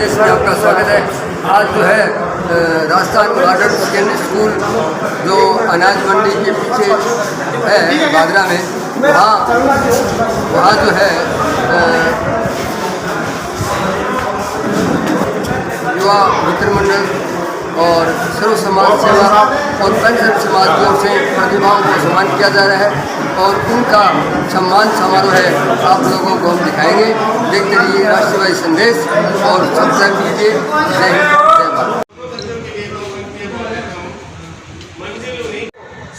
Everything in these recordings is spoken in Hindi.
संदेश में आपका स्वागत है। आज जो है राजस्थान मॉडर्न सेकेंडरी स्कूल जो अनाज मंडी के पीछे है बागरा में, वहाँ जो है युवा मित्र मंडल और सर्व समाज सेवा और पेंशन समाज की ओर से प्रतिभाओं को सम्मान किया जा रहा है और उनका सम्मान समारोह है। आप लोगों को हम दिखाएंगे। देखते रहिए राष्ट्रवादी संदेश और सब्सक्राइब कीजिए। जय हिंद, जय भारत।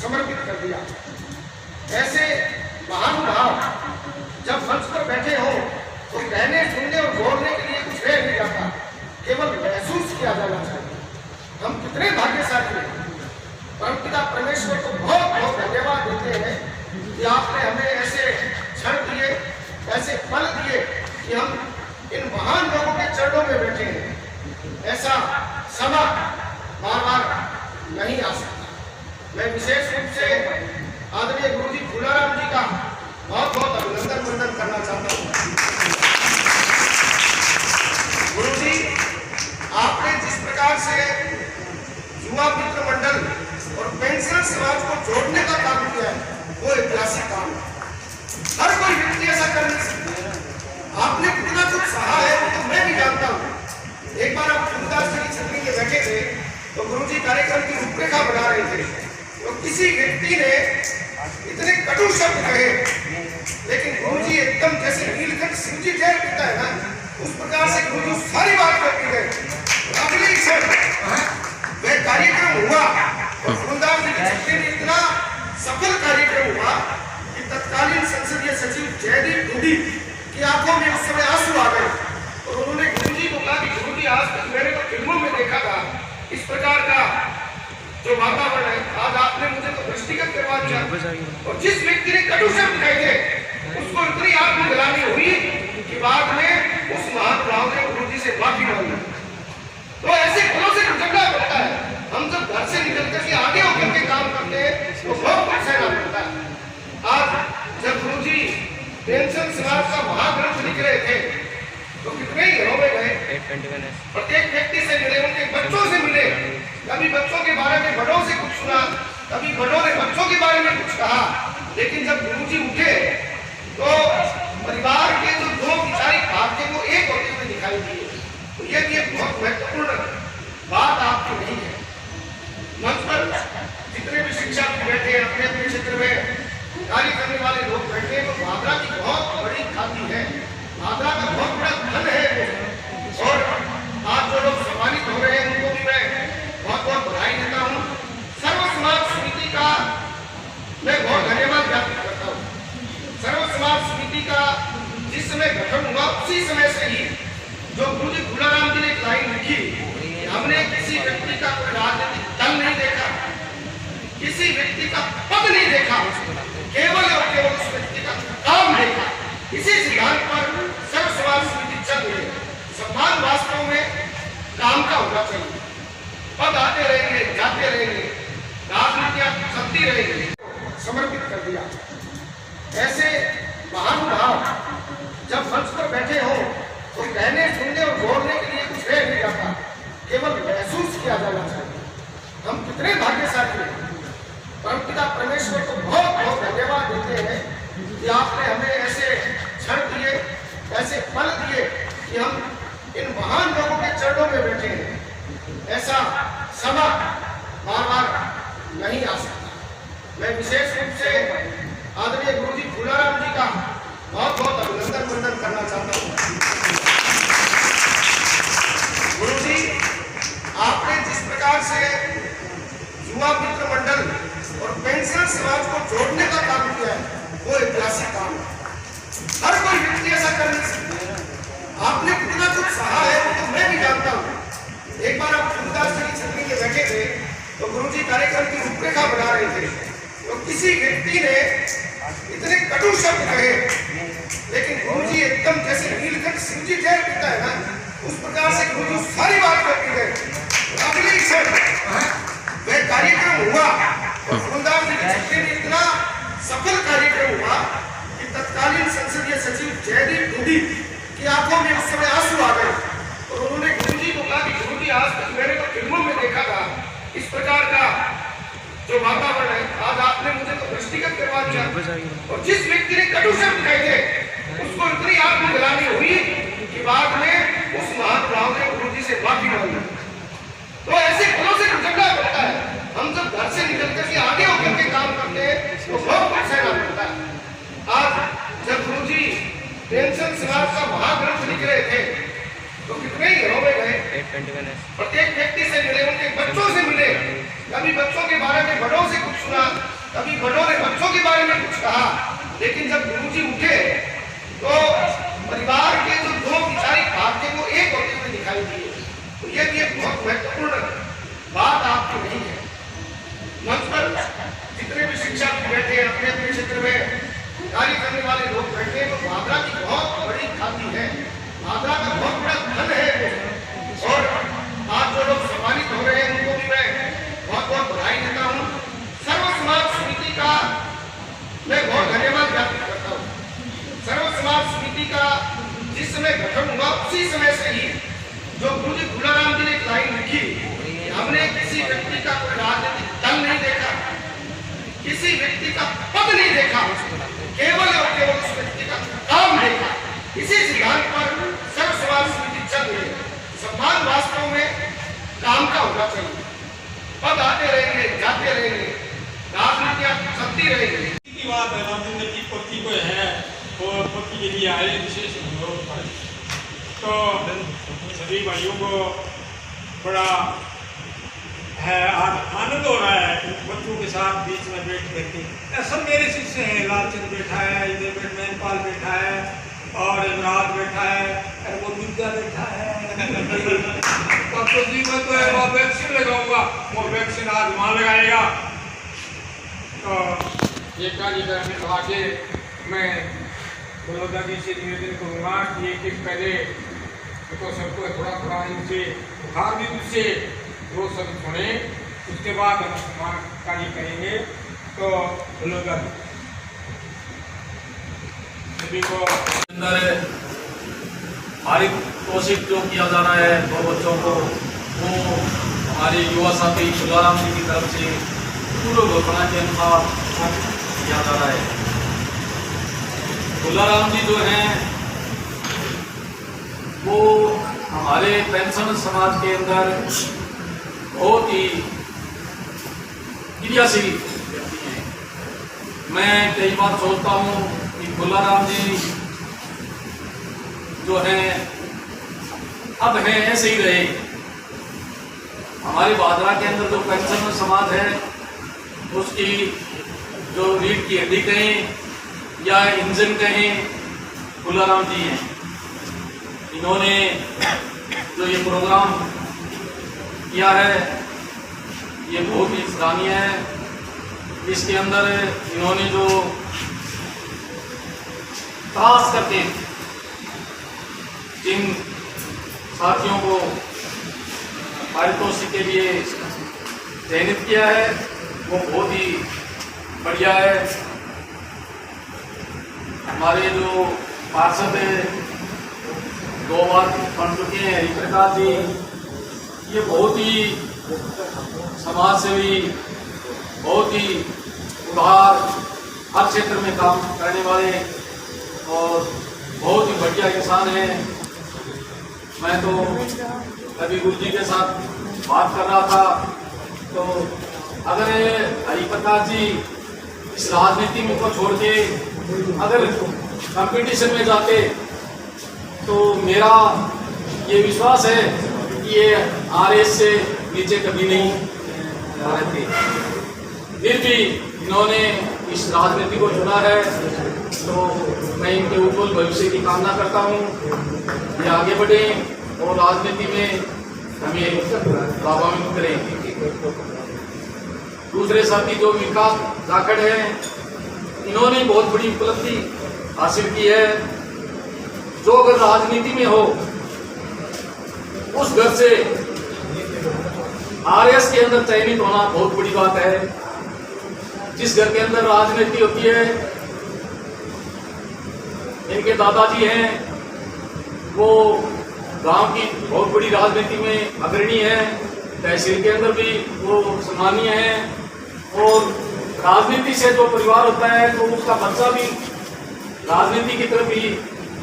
समर्पित कर दिया। ऐसे महानुभाव जब मंच पर बैठे हो तो कहने सुनने और बोलने के लिए कुछ रह नहीं जाता, केवल महसूस किया जाना चाहिए। हम कितने भाग्यशाली हैं। परमपिता परमेश्वर को बहुत बहुत धन्यवाद देते हैं कि आपने हमें ऐसे क्षण दिए, ऐसे पल दिए कि हम इन महान लोगों के चरणों में बैठे हैं। ऐसा समय बार बार नहीं आ सकता। मैं विशेष रूप से आदरणीय गुरु जी फूलाराम जी का बहुत बहुत अभिनंदन वंदन करना चाहता हूँ। गुरु जी, आपने जिस प्रकार से युवा मित्र मंडल और पेंशन समाज को जोड़ने का काम किया है वो ऐतिहासिक काम है। हर कोई व्यक्ति ऐसा कर नहीं सकता। आपने कितना कुछ सहा है वो तो मैं भी जानता हूँ। एक बार आप फूलदास जी की छतरी में बैठे थे तो गुरु जी कार्यक्रम की रूपरेखा बना रहे थे, तो किसी व्यक्ति ने इतने कटु शब्द कहे, लेकिन गुरु जी एकदम जैसे नीलकंठ शिव जी जहर पीता है ना, उस प्रकार से गुरु जी सारी बात करती गए। अगले क्षण वह कार्यक्रम हुआ और फूलदास जी की छतरी में इतना सफल कार्यक्रम हुआ कि तत्कालीन संसदीय सचिव जयदीप धूडी की आंखों में उस समय आंसू आ गए और उन्होंने गुरु जी को कहा कि गुरु जी, आज तक मैंने तो फिल्मों में देखा था इस प्रकार का जो वातावरण है, आज आपने मुझे तो दृष्टिगत करवा दिया। और जिस व्यक्ति ने कटु शब्द कहे थे उसको इतनी आत्मग्लानि हुई कि बाद में उस महानुभाव ने गुरु जी से माफी मांगी। तो ऐसे फलों से गुजरना पड़ता है। हम जब घर से निकल करके आगे होकर के काम करते हैं तो बहुत कुछ सहना पड़ता है। आज जब गुरु जी पेंशन समाज का महाग्रंथ लिख रहे थे तो कितने ही घरों में गए, प्रत्येक व्यक्ति से मिले, उनके बच्चों से मिले। कभी बच्चों के बारे में बड़ों से कुछ सुना, कभी बड़ों ने बच्चों के बारे में कुछ कहा। लेकिन जब गुरु जी उठे तो परिवार के जो दो विचारिक भाग थे वो एक होते हुए दिखाई दिए। तो ये भी एक बहुत महत्वपूर्ण बात आपकी नहीं है। मंच पर जितने भी शिक्षक बैठे हैं, अपने अपने क्षेत्र में कार्य करने वाले लोग बैठे हैं, तो भादरा की बहुत बड़ी खाती है, भादरा का बहुत बड़ा धन है। और आज जो लोग सम्मानित हो रहे हैं उनको भी मैं बहुत बहुत बधाई देता हूँ। सर्व समाज समिति का मैं बहुत धन्यवाद व्यक्त करता हूँ। सर्व समाज समिति का जिस समय गठन हुआ उसी समय से ही जो गुरु जी फूलाराम जी ने एक लाइन लिखी, हमने किसी व्यक्ति का कोई राजनीतिक दल नहीं देखा, किसी व्यक्ति का पद नहीं देखा, केवल और केवल उस व्यक्ति का काम देखा। इसी सिद्धांत पर सर्व समाज समिति चल रही है। सम्मान वास्तव में काम का होना चाहिए। पद आते रहेंगे, जाते रहेंगे, राजनीतियां चलती रहेंगी। समर्पित कर दिया। ऐसे महानुभाव जब मंच पर बैठे हो तो कहने सुनने और बोलने के लिए कुछ रह नहीं जाता, केवल महसूस किया जाना चाहिए। हम कितने भाग्यशाली हैं। परमपिता परमेश्वर को बहुत बहुत धन्यवाद देते हैं कि आपने हमें ऐसे क्षण दिए, ऐसे पल दिए कि हम इन महान लोगों के चरणों में बैठे हैं। ऐसा समय बार बार नहीं आ सकता। मैं विशेष रूप से आदरणीय गुरु जी फूलाराम जी का बहुत बहुत अभिनंदन वंदन करना चाहता हूँ। गुरु जी, आपने जिस प्रकार से युवा मित्र मंडल और पेंशन समाज को जोड़ने का काम किया है वो ऐतिहासिक काम है। हर कोई व्यक्ति ऐसा कर नहीं सकता। आपने कितना कुछ सहा है वो तो मैं भी जानता हूँ। एक बार आप फूलदास जी की छतरी में बैठे थे तो गुरु जी कार्यक्रम की रूपरेखा बना रहे थे, तो किसी व्यक्ति ने इतने कटु शब्द कहे, लेकिन गुरु जी एकदम जैसे नीलकंठ शिव जी जहर पीता है ना, उस प्रकार से गुरु जी सारी बात करती गए। अगले क्षण वह कार्यक्रम हुआ और फूलदास जी की छतरी में इतना सफल कार्यक्रम हुआ कि तत्कालीन संसदीय सचिव जयदीप धूडी की आंखों में उस समय आंसू आ गए और उन्होंने और जिस व्यक्ति ने कटु शब्द कहे थे उसको इतनी आत्मग्लानि हुई कि बाद में उस महानुभाव ने गुरु जी से माफी मांगी। तो ऐसे फलों से गुजरना पड़ता है। हम जब घर से निकल करके आगे होकर के काम करते हैं तो बहुत कुछ सहना पड़ता है। आज जब गुरु जी पेंशन समाज का महाग्रंथ लिख रहे थे तो कितने ही घरों में गए, प्रत्येक व्यक्ति से मिले, उनके बच्चों से मिले, कभी बच्चों के बारे में बड़ों से कुछ सुना, कभी बड़ों ने बच्चों के बारे में कुछ कहा। लेकिन जब गुरु जी उठे तो परिवार के जो दो विचारिक भाग थे वो एक होते हुए दिखाई दिए। तो ये भी एक बहुत महत्वपूर्ण बात आपकी नहीं है। मंच पर जितने भी शिक्षक बैठे अपने अपने क्षेत्र में कार्य करने वाले लोग बैठे, तो भादरा की बहुत बड़ी खाती है, भादरा का बहुत बड़ा धन है। और आज जो लोग सम्मानित हो रहे हैं उनको भी मैं बहुत बहुत बधाई देता हूँ। सर्व समाज समिति का मैं बहुत धन्यवाद व्यक्त करता हूँ। सर्व समाज समिति का जिस समय गठन हुआ उसी समय से ही जो गुरु जी भूलाराम जी ने एक लाइन लिखी, हमने किसी व्यक्ति का कोई राजनीतिक दल नहीं देखा, किसी व्यक्ति का पद नहीं देखा, केवल और केवल उस व्यक्ति का काम देखा। इसी सिद्धांत पर सर्व समाज समिति चल रही है। सम्मान वास्तव में काम का होना चाहिए। पद आते रहेंगे, जाते रहेंगे, राजनीतियां चलती रहेंगी। की बात है, राजेंद्र की पति को है और पति के लिए आए विशेष अनुरोध पर, तो सभी भाइयों को बड़ा है आनंद हो रहा है बच्चों के साथ बीच में बैठ करके। सब मेरे शिष्य हैं, लालचंद बैठा है, इधर मैनपाल बैठा है और इमराज बैठा है, वो विद्या बैठा है। तो जी मैं तो वो वैक्सीन लगाऊंगा, वो वैक्सीन आज वहाँ लगाएगा। तो ये कार्य करने के आगे मैं बड़ौदा जी से निवेदन करूँगा कि एक पहले तो सबको थोड़ा थोड़ा इनसे बुखार भी उनसे वो सब सुने, उसके बाद हम सम्मान कार्य करेंगे। तो बड़ौदा सभी को अंदर हमारी कोशिश जो किया जा रहा है दो बच्चों को, वो हमारे युवा साथी भूलाराम जी की तरफ से पूर्व घोषणा के अनुसार किया जा रहा है। भूलाराम जी जो हैं वो हमारे पेंशन समाज के अंदर बहुत ही क्रियाशील व्यक्ति हैं। मैं कई बार सोचता हूँ कि भूलाराम जी जो हैं अब हैं ऐसे ही रहे। हमारे भादरा के अंदर जो पेंशन समाज है उसकी जो रीढ़ की हड्डी कहें या इंजन कहें, भूलाराम जी हैं। इन्होंने जो ये प्रोग्राम किया है ये बहुत ही सराहनीय है। इसके अंदर इन्होंने जो खास करके जिन साथियों को पारितोषिक के लिए चयनित किया है वो बहुत ही बढ़िया है। हमारे जो पार्षद दो बार बन चुके हैं हरिप्रकाश जी, ये बहुत ही समाज सेवी, बहुत ही उदार, हर क्षेत्र में काम करने वाले और बहुत ही बढ़िया इंसान हैं। मैं तो कभी गुरु जी के साथ बात कर रहा था तो अगर हरिप्रकाश जी इस राजनीति में को छोड़ के अगर कंपटीशन में जाते तो मेरा ये विश्वास है कि ये आरएस से नीचे कभी नहीं रहते। फिर भी इन्होंने इस राजनीति को चुना है तो मैं इनके उज्जवल भविष्य की कामना करता हूँ। ये आगे बढ़ें और राजनीति में हमें लाभान्वित करें। दूसरे साथी जो विकास जाखड़ है, इन्होंने बहुत बड़ी उपलब्धि हासिल की है। जो अगर राजनीति में हो उस घर से आरएस के अंदर चयनित होना बहुत बड़ी बात है। जिस घर के अंदर राजनीति होती है, इनके दादाजी हैं वो गांव की बहुत बड़ी राजनीति में अग्रणी है, तहसील के अंदर भी वो सम्मानीय हैं और राजनीति से जो परिवार होता है तो उसका बच्चा भी राजनीति की तरफ ही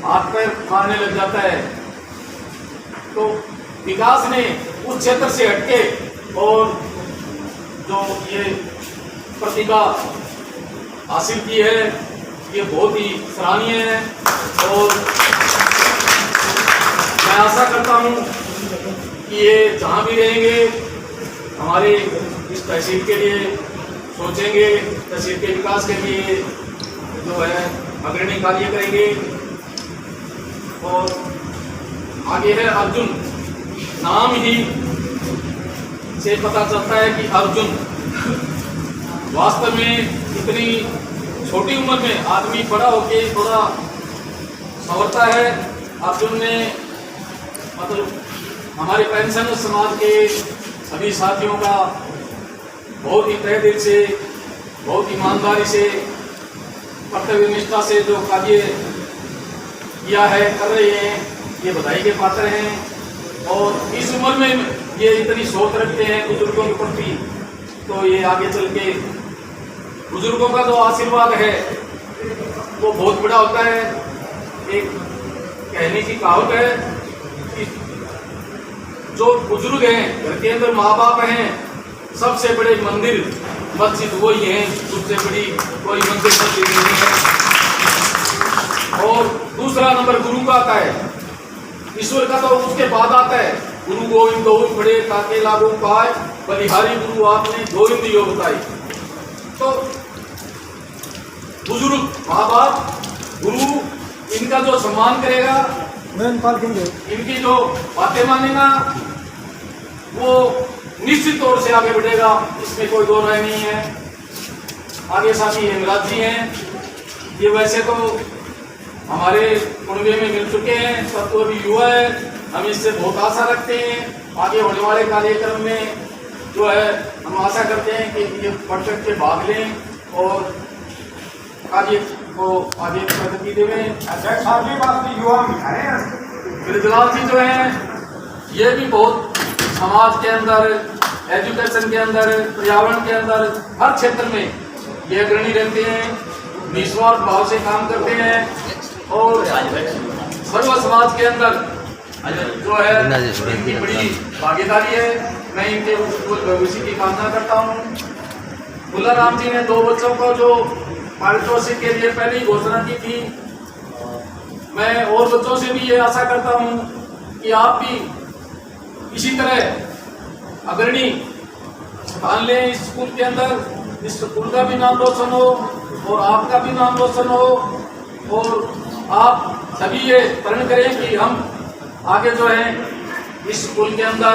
हाथ पैर मारने लग जाता है। तो विकास ने उस क्षेत्र से हटके और जो ये प्रतिभा हासिल की है ये बहुत ही सराहनीय है। और मैं आशा करता हूँ कि ये जहाँ भी रहेंगे हमारे इस तहसील के लिए सोचेंगे, तहसील के विकास के लिए जो है अग्रणी कार्य करेंगे। और आगे है अर्जुन, नाम ही से पता चलता है कि अर्जुन वास्तव में इतनी छोटी उम्र में आदमी बड़ा होके थोड़ा संवरता है। अर्जुन ने मतलब हमारे पेंशन समाज के सभी साथियों का बहुत ही तहे दिल से, बहुत ईमानदारी से, कर्तव्य निष्ठा से जो कार्य किया है, कर रहे हैं, ये बधाई के पात्र हैं। और इस उम्र में ये इतनी सोच रखते हैं बुजुर्गों के प्रति, तो ये आगे चल के बुजुर्गों का जो आशीर्वाद है वो बहुत बड़ा होता है। एक कहने की कहावत है कि जो बुजुर्ग हैं, घर के अंदर माँ बाप हैं, सबसे बड़े मंदिर मस्जिद वही है, सबसे बड़ी कोई मंदिर मस्जिद नहीं है। और दूसरा नंबर गुरु का आता है, ईश्वर का तो उसके बाद आता है। गुरु गोविंद गोविंद बड़े ताके लागू पाए, बलिहारी गुरु आपने गोविंद योग बताई। तो बुजुर्ग, माँ बाप, गुरु, इनका जो सम्मान करेगा, इनकी जो बातें मानेगा, वो निश्चित तौर से आगे बढ़ेगा, इसमें कोई दो राय नहीं है। आगे साथी हेमराज जी हैं, ये वैसे तो हमारे कुनबे में मिल चुके हैं, सब तो अभी युवा है, हम इससे बहुत आशा रखते हैं। आगे होने वाले कार्यक्रम में जो है हम आशा करते हैं कि ये बढ़ चढ़ के भाग लें और कार्य को आगे प्रगति देवें। ब्रिजलाल जी जो हैं ये भी बहुत समाज के अंदर, एजुकेशन के अंदर, पर्यावरण के अंदर, हर क्षेत्र में ये अग्रणी रहते हैं, निस्वार्थ भाव से काम करते हैं। और सर्व समाज के अंदर जो है इनकी बड़ी भागीदारी है। मैं इनके उज्ज्वल भविष्य की कामना करता हूँ। बुल्ला राम जी ने 2 बच्चों को जो पारितोषिक के लिए पहले ही घोषणा की थी, मैं और बच्चों से भी ये आशा करता हूँ कि आप भी इसी तरह अग्रणी स्थान लें इस स्कूल के अंदर, इस स्कूल का भी नाम रोशन हो और आपका भी नाम रोशन हो। और आप सभी ये प्रण करें कि हम आगे जो है इस स्कूल के अंदर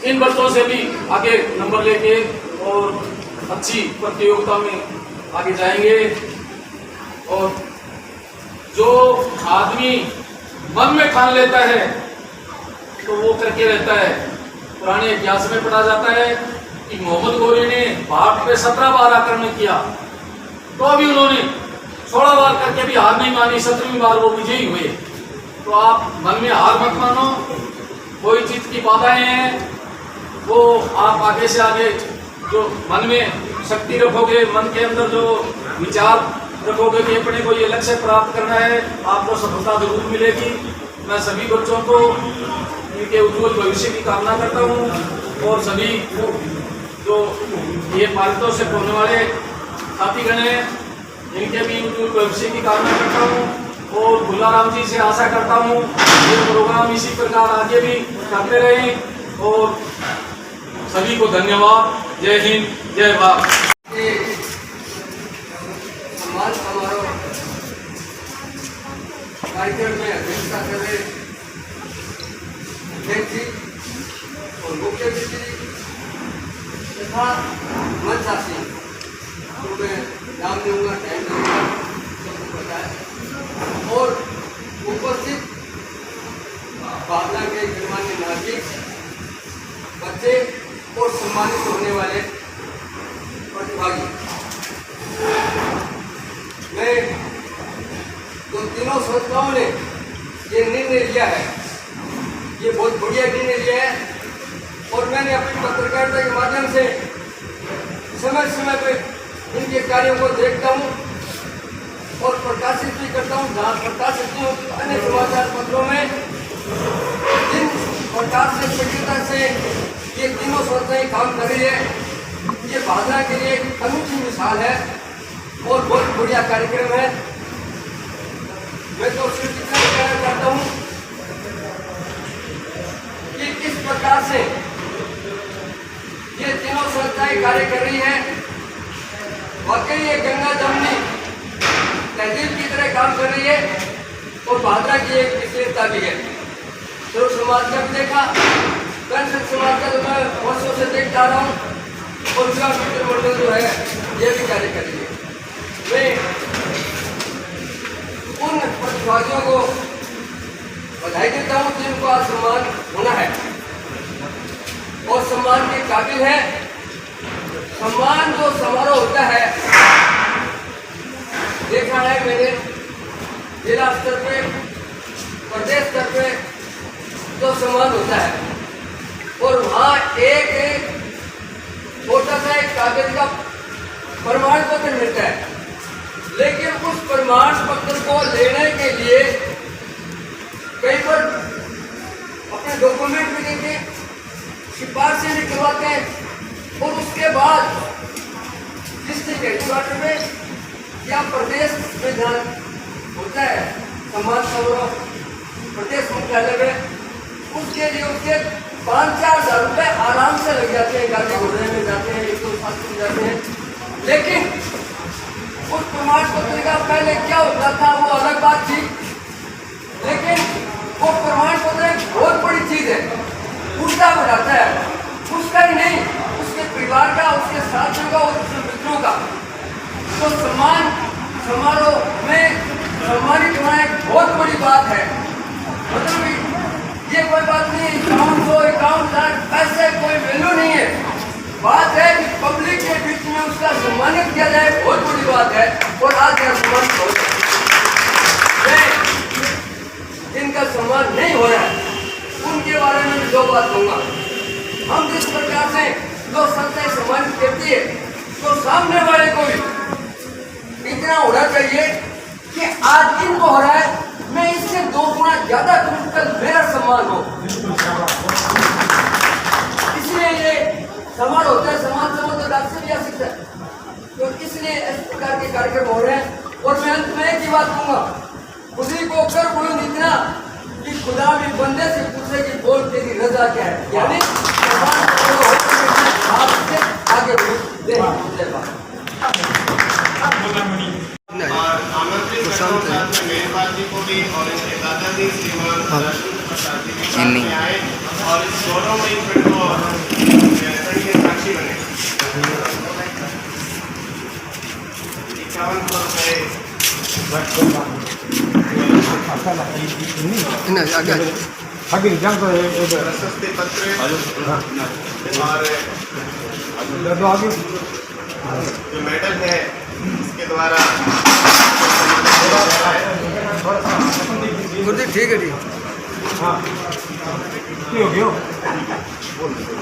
इन बच्चों से भी आगे नंबर लेके और अच्छी प्रतियोगिता में आगे जाएंगे। और जो आदमी मन में ठान लेता है तो वो करके रहता है। पुराने इतिहास में पढ़ा जाता है कि मोहम्मद गोरी ने भारत पे 17 बार आक्रमण किया, तो अभी उन्होंने 16 बार करके भी हार नहीं मानी, 17वीं बार वो विजयी हुए। तो आप मन में हार मत मानो, कोई चीज की बाधाएं हैं वो आप आगे से आगे जो मन में शक्ति रखोगे, मन के अंदर जो विचार रखोगे कि अपने को ये लक्ष्य प्राप्त करना है, आपको सफलता जरूर मिलेगी। मैं सभी बच्चों को इनके उज्ज्वल भविष्य की कामना करता हूँ और सभी जो ये पारितोषिक होने वाले साथीगण हैं इनके भी उज्ज्वल भविष्य की कामना करता हूँ। और बुल्ला राम जी से आशा करता हूँ ये प्रोग्राम इसी प्रकार आगे भी करते रहें। और सभी को धन्यवाद। जय हिंद, जय भारत। सम्मान समारोह कार्यक्रम में अध्यक्षता कर रहे अध्यक्ष जी और मुख्य अतिथि तथा मंचासी को मैं नाम दूंगा, टाइम दूंगा, सबको पता है। और उपस्थित भावना के गणमान्य नागरिक, बच्चे और सम्मानित होने वाले प्रतिभागी, मैं जो तीनों संस्थाओं ने ये निर्णय लिया है, ये बहुत बढ़िया निर्णय लिया है। और मैंने अपनी पत्रकारिता के माध्यम से समय समय पर इनके कार्यों को देखता हूँ और प्रकाशित भी करता हूँ। जहाँ प्रकाशित नहीं होती अन्य समाचार पत्रों में जिन प्रकार से सक्रियता से ये तीनों संस्थाएं काम कर रही है, ये भावना के लिए एक अनूठी मिसाल है और बहुत बढ़िया कार्यक्रम है। मैं तो सिर्फ इतना कहना चाहता हूँ कि इस प्रकार से ये तीनों संस्थाएं कार्य कर रही है। वाकई ये गंगा जमुनी तहजीब की तरह काम कर रही है और भादरा की एक विशेषता भी है। सर्व समाज का भी देखा, कंसर्ट समाज का तो मैं वर्षों से देखता आ रहा हूँ और उसका मित्र मंडल जो है ये भी कार्य कर रही है। मैं उन प्रतिभागियों को बधाई देता हूँ जिनको आज सम्मान होना है और सम्मान के काबिल है। सम्मान जो समारोह होता है, देखा है मैंने जिला स्तर पे, प्रदेश स्तर पे जो सम्मान होता है और वहाँ एक छोटा सा एक कागज का प्रमाण पत्र मिलता है, लेकिन उस प्रमाण पत्र को लेने के लिए कई बार अपने डॉक्यूमेंट भी देते, सिफारिशें भी करवाते हैं और उसके बाद डिस्ट्रिक्ट हेडक्वार्टर में या प्रदेश में जहाँ होता है सम्मान समारोह प्रदेश मुख्यालय में, उसके लिए उसके 5-4 हज़ार रुपये आराम से लग जाते हैं। गाड़ी घोड़े में जाते हैं, 107 में जाते हैं। लेकिन उस प्रमाण पत्र का पहले क्या होता था वो अलग बात थी, लेकिन वो प्रमाण पत्र एक बहुत बड़ी चीज है, ऊर्जा बढ़ाता है। उसका ही नहीं, उसके परिवार का, उसके साथियों का और उसके मित्रों का। तो सम्मान समारोह में सम्मानित होना एक बहुत बड़ी बात है। मतलब ये कोई बात नहीं, 51 लाख पैसे कोई वैल्यू नहीं है। बात है कि पब्लिक के बीच में उसका सम्मानित किया जाए, बहुत बड़ी बात है। और आज यह सम्मान हो रहा है, जिनका सम्मान नहीं हो रहा है उनके बारे में दो बात कहूँगा। हम जिस प्रकार से जो संस्थाएं सम्मानित करती है, तो सामने वाले को भी इतना होना चाहिए कि आज इनको हो रहा है, मैं इससे 2 गुना ज्यादा करूं, कल मेरा सम्मान हो। इसलिए ये सम्मान होता है, सम्मान तो डॉक्टर से भी आ सकता है। तो इसलिए इस प्रकार के कार्यक्रम हो रहे हैं। और मैं अंत में एक ही बात कहूँगा, खुदी को कर बुलंद इतना कि खुदा भी बंदे से पूछे कि बोल तेरी रजा क्या है। यानी आगे और आमंत्रित करता हूं साथ में मेहरबान जी को भी और इनके दादाजी श्रीमान प्रसाद जी भी आए और इस गौरवमयी क्षण को के साक्षी बने। 51 रुपये प्रशस्ति पत्र और जो मेडल है इसके द्वारा ठीक है ठीक। हाँ हो गया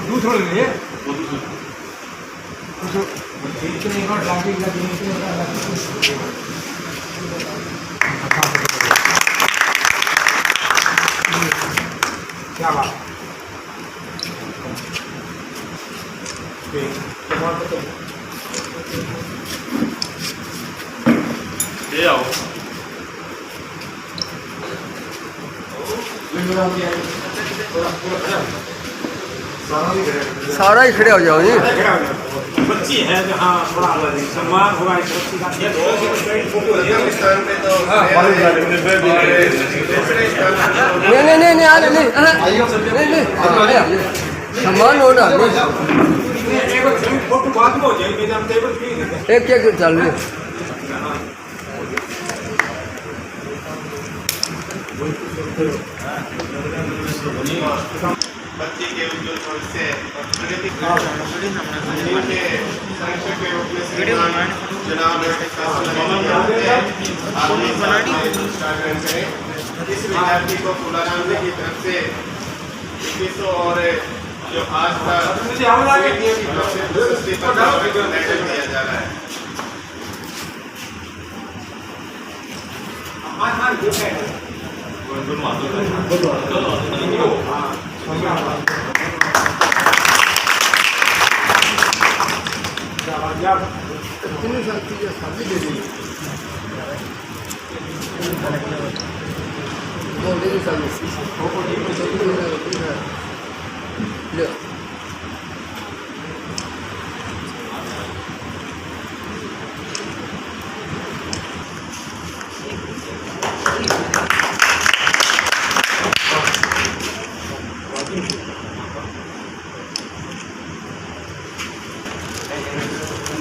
दूसरा ले लिए क्या बात ये आओ सारा ही खड़े हो जाओ जी। बच्ची है जो हाँ थोड़ा सम्मान होगा इस बच्ची का। स्थान पे तो नहीं सम्मान होना फोटो बाद में हो जाएगी, एक चल रही बच्ची के उज्जवल भविष्य और प्रगति के संरक्षक के रूप में श्रीमान जनाब इस विद्यार्थी को फुलाराम जी की तरफ से 2100 और जो आज का मेडल दिया जा रहा है।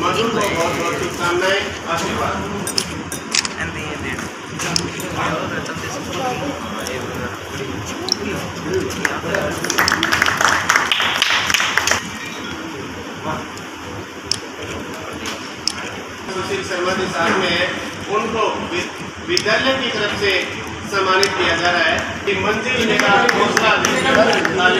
मधुर को बहुत बहुत शुभकामनाएं, आशीर्वाद। सुशील शर्मा जी साहब में उनको विद्यालय की तरफ से सम्मानित किया जा रहा है कि मंजिल ने का हौसला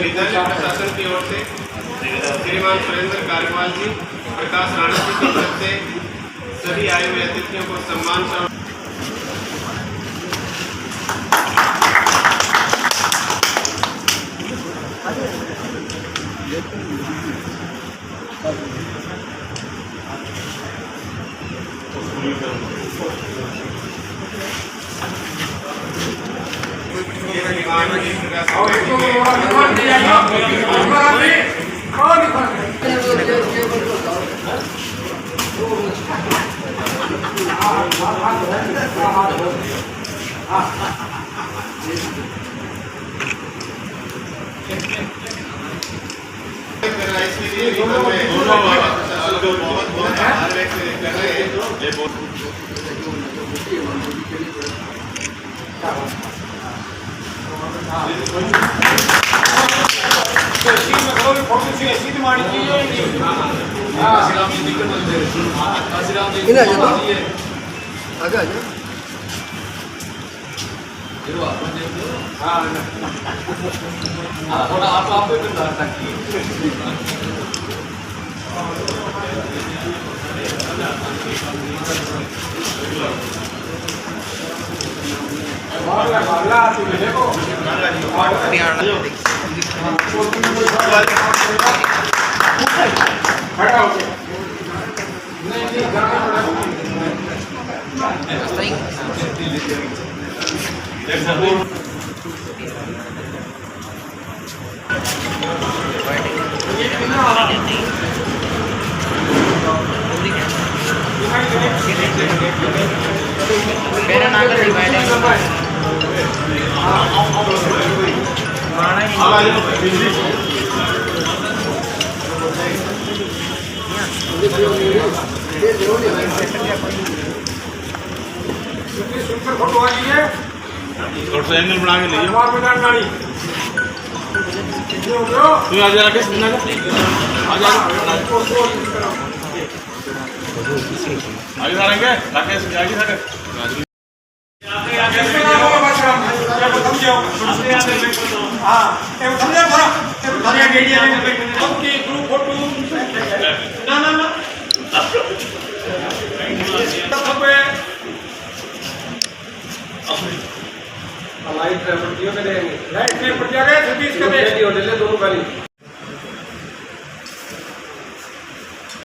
विद्यालय प्रशासन की ओर से श्रीमान सुरेंद्र कार्यपाल जी, प्रकाश राणा जी की तरफ से सभी आए हुए अतिथियों को सम्मान इसके लिए बहुत बहुत आभार व्यक्त कर रहे हैं। थोड़ा आप एंगल बना के लिए तू आ जा राकेश आ जा आगे सारेंगे राकेश आगे सारे लाइट रेफर किया लाइट रेफर किया गया 26 का दे दोनों गाली